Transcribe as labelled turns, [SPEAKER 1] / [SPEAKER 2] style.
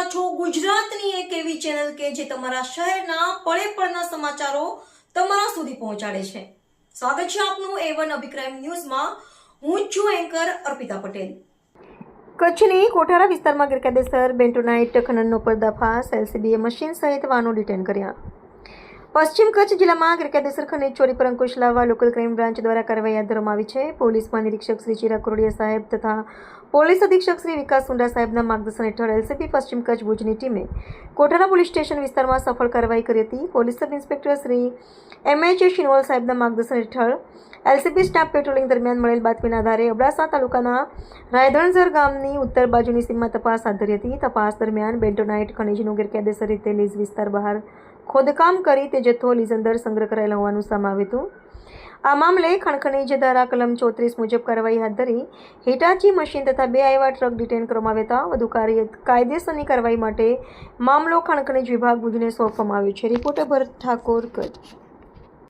[SPEAKER 1] રહ્યા છો ગુજરાતની એક એવી ચેનલ કે જે તમારા શહેરના પળે પળના સમાચારો તમારા સુધી પહોંચાડે છે। સ્વાગત છે આપનું A1 અભિક્રાઇમ ન્યૂઝમાં। હું છું એન્કર અર્પિતા પટેલ। કચ્છની કોઠારા વિસ્તારમાં ગેરકાયદેસર બેન્ટોનાઇટ ખનનનો પર્દાફાશ, એલસીબીએ મશીન સહિત વાહનો ડિટેન કર્યા। પશ્ચિમ કચ્છ જિલ્લામાં ગેરકાયદેસર ખનિજ ચોરી પર અંકુશ લાવવા લોકલ ક્રાઇમ બ્રાન્ચ દ્વારા કાર્યવાહી હાથ ધરવામાં આવી છે। પોલીસ મહાનિરીક્ષક શ્રી ચિરાગ કરોડિયા સાહેબ તથા પોલીસ અધિક્ષક શ્રી વિકાસ સુંડા સાહેબના માર્ગદર્શન હેઠળ એલસીબી પશ્ચિમ કચ્છ ભુજની ટીમે કોઠારા પોલીસ સ્ટેશન વિસ્તારમાં સફળ કાર્યવાહી કરી હતી। Police sub inspector Shri MH શિનોલ સાહેબના માર્ગદર્શન હેઠળ એલસીબી સ્ટાફ પેટ્રોલિંગ દરમિયાન મળેલ બાતમીના આધારે અબડાસા તાલુકાના રાયધણઝર ગામની ઉત્તર બાજુની સીમમાં તપાસ હાથ ધરી હતી। તપાસ દરમિયાન બેન્ટોનાઇટ ખનિજનું ગેરકાયદેસર રીતે લીઝ વિસ્તાર બહાર ખોદકામ કરી તે જથ્થો લીઝ અંદર સંગ્રહ કરાયેલ હોવાનું સામે આવ્યું હતું। આ મામલે ખાણ ખનીજ ધારા કલમ 34 મુજબ કાર્યવાહી હાથ ધરી હિટાચી મશીન તથા 2 આઈવા ટ્રક ડિટેન કરવામાં આવ્યા હતા। વધુ કાયદેસરની કાર્યવાહી માટે મામલો ખાણ ખનીજ વિભાગ ભુજને સોંપવામાં આવ્યો છે। રિપોર્ટર ભરત ઠાકોર, કચ્છ।